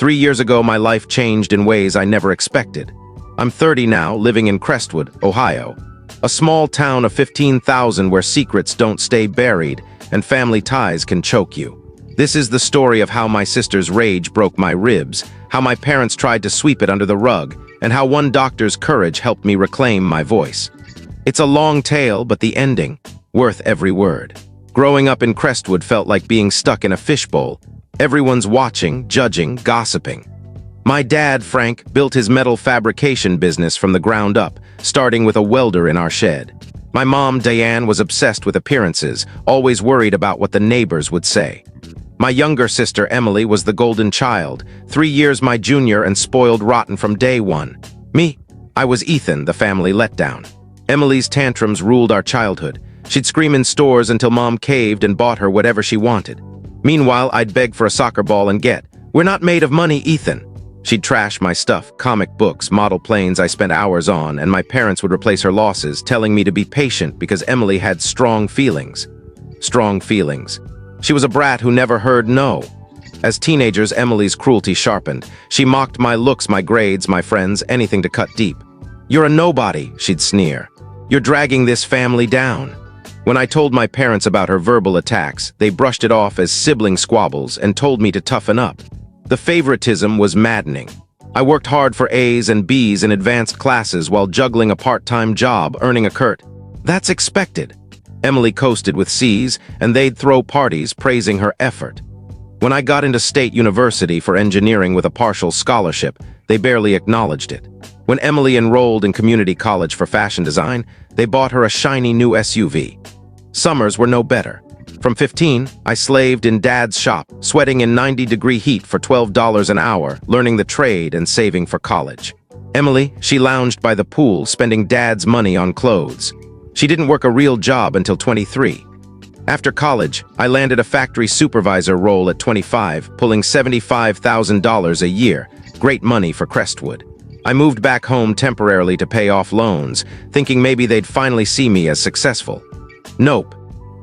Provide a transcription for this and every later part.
3 years ago, my life changed in ways I never expected. I'm 30 now, living in Crestwood, Ohio, a small town of 15,000 where secrets don't stay buried and family ties can choke you. This is the story of how my sister's rage broke my ribs, how my parents tried to sweep it under the rug, and how one doctor's courage helped me reclaim my voice. It's a long tale, but the ending, worth every word. Growing up in Crestwood felt like being stuck in a fishbowl. Everyone's watching, judging, gossiping. My dad, Frank, built his metal fabrication business from the ground up, starting with a welder in our shed. My mom, Diane, was obsessed with appearances, always worried about what the neighbors would say. My younger sister, Emily, was the golden child, 3 years my junior and spoiled rotten from day one. Me, I was Ethan, the family letdown. Emily's tantrums ruled our childhood. She'd scream in stores until mom caved and bought her whatever she wanted. Meanwhile, I'd beg for a soccer ball and get, "We're not made of money, Ethan." She'd trash my stuff, comic books, model planes I spent hours on, and my parents would replace her losses, telling me to be patient because Emily had strong feelings. Strong feelings. She was a brat who never heard no. As teenagers, Emily's cruelty sharpened. She mocked my looks, my grades, my friends, anything to cut deep. "You're a nobody," she'd sneer. "You're dragging this family down." When I told my parents about her verbal attacks, they brushed it off as sibling squabbles and told me to toughen up. The favoritism was maddening. I worked hard for A's and B's in advanced classes while juggling a part-time job, earning a curt, "That's expected." Emily coasted with C's, and they'd throw parties praising her effort. When I got into state university for engineering with a partial scholarship, they barely acknowledged it. When Emily enrolled in community college for fashion design, they bought her a shiny new SUV. Summers were no better. From 15, I slaved in Dad's shop, sweating in 90-degree heat for $12 an hour, learning the trade and saving for college. Emily, she lounged by the pool, spending Dad's money on clothes. She didn't work a real job until 23. After college, I landed a factory supervisor role at 25, pulling $75,000 a year, great money for Crestwood. I moved back home temporarily to pay off loans, thinking maybe they'd finally see me as successful. Nope.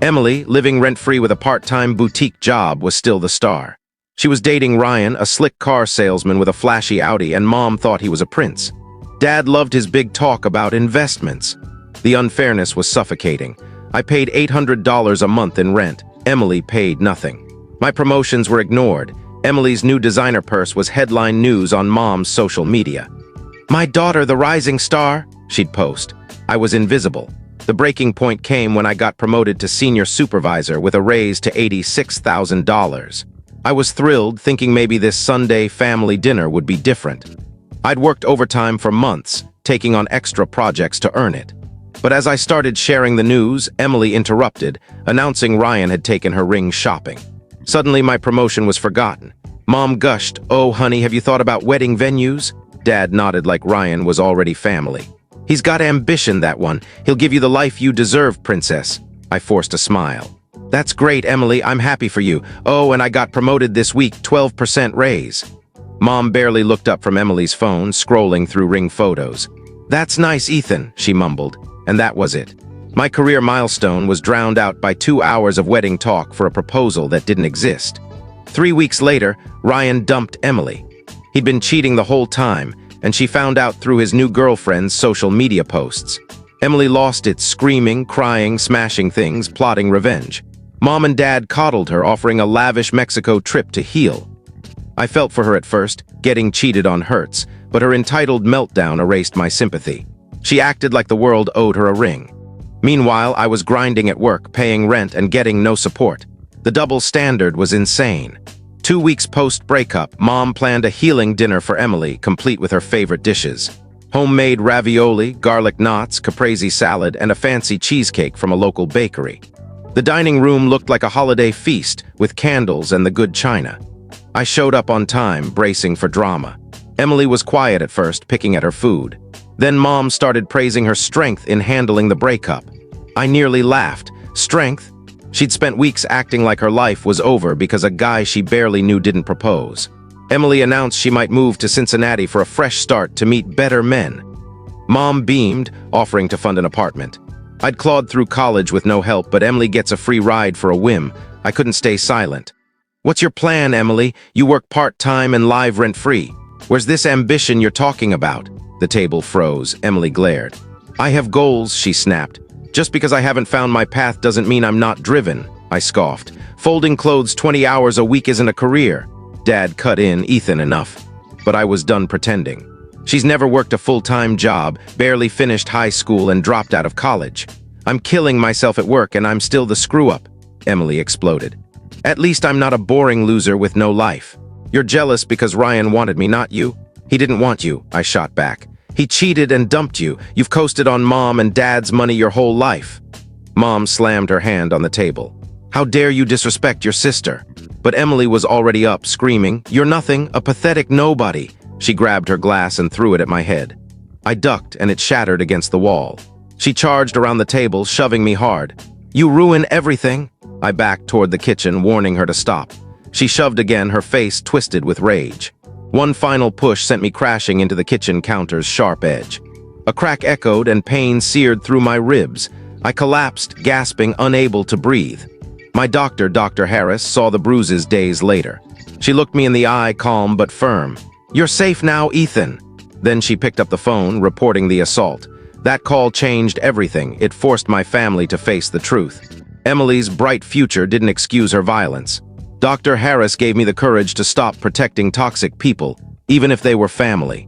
Emily, living rent-free with a part-time boutique job, was still the star. She was dating Ryan, a slick car salesman with a flashy Audi, and Mom thought he was a prince. Dad loved his big talk about investments. The unfairness was suffocating. I paid $800 a month in rent. Emily paid nothing. My promotions were ignored. Emily's new designer purse was headline news on Mom's social media. "My daughter, the rising star," she'd post. I was invisible. The breaking point came when I got promoted to senior supervisor with a raise to $86,000. I was thrilled, thinking maybe this Sunday family dinner would be different. I'd worked overtime for months, taking on extra projects to earn it. But as I started sharing the news, Emily interrupted, announcing Ryan had taken her ring shopping. Suddenly, my promotion was forgotten. Mom gushed, "Oh, honey, have you thought about wedding venues?" Dad nodded like Ryan was already family. "He's got ambition, that one. He'll give you the life you deserve, princess." I forced a smile. "That's great, Emily. I'm happy for you. Oh, and I got promoted this week, 12% raise." Mom barely looked up from Emily's phone, scrolling through ring photos. "That's nice, Ethan," she mumbled, and that was it. My career milestone was drowned out by 2 hours of wedding talk for a proposal that didn't exist. 3 weeks later, Ryan dumped Emily. He'd been cheating the whole time, and she found out through his new girlfriend's social media posts. Emily lost it, screaming, crying, smashing things, plotting revenge. Mom and Dad coddled her, offering a lavish Mexico trip to heal. I felt for her at first, getting cheated on hurts, but her entitled meltdown erased my sympathy. She acted like the world owed her a ring. Meanwhile, I was grinding at work, paying rent and getting no support. The double standard was insane. 2 weeks post-breakup, Mom planned a healing dinner for Emily, complete with her favorite dishes. Homemade ravioli, garlic knots, caprese salad, and a fancy cheesecake from a local bakery. The dining room looked like a holiday feast, with candles and the good china. I showed up on time, bracing for drama. Emily was quiet at first, picking at her food. Then Mom started praising her strength in handling the breakup. I nearly laughed. Strength? She'd spent weeks acting like her life was over because a guy she barely knew didn't propose. Emily announced she might move to Cincinnati for a fresh start to meet better men. Mom beamed, offering to fund an apartment. I'd clawed through college with no help, but Emily gets a free ride for a whim. I couldn't stay silent. What's your plan, Emily? You work part-time and live rent-free. Where's this ambition you're talking about? The table froze. Emily glared. I have goals, she snapped. Just because I haven't found my path doesn't mean I'm not driven, I scoffed. Folding clothes 20 hours a week isn't a career. Dad cut in, Ethan, enough. But I was done pretending. She's never worked a full-time job, barely finished high school, and dropped out of college. I'm killing myself at work and I'm still the screw-up, Emily exploded. At least I'm not a boring loser with no life. You're jealous because Ryan wanted me, not you. He didn't want you, I shot back. He cheated and dumped you. You've coasted on Mom and Dad's money your whole life. Mom slammed her hand on the table. How dare you disrespect your sister? But Emily was already up, screaming, You're nothing, a pathetic nobody. She grabbed her glass and threw it at my head. I ducked and it shattered against the wall. She charged around the table, shoving me hard. You ruin everything. I backed toward the kitchen, warning her to stop. She shoved again, her face twisted with rage. One final push sent me crashing into the kitchen counter's sharp edge. A crack echoed and pain seared through my ribs. I collapsed, gasping, unable to breathe. My doctor, Dr. Harris, saw the bruises days later. She looked me in the eye, calm but firm. You're safe now, Ethan. Then she picked up the phone, reporting the assault. That call changed everything. It forced my family to face the truth. Emily's bright future didn't excuse her violence. Dr. Harris gave me the courage to stop protecting toxic people, even if they were family.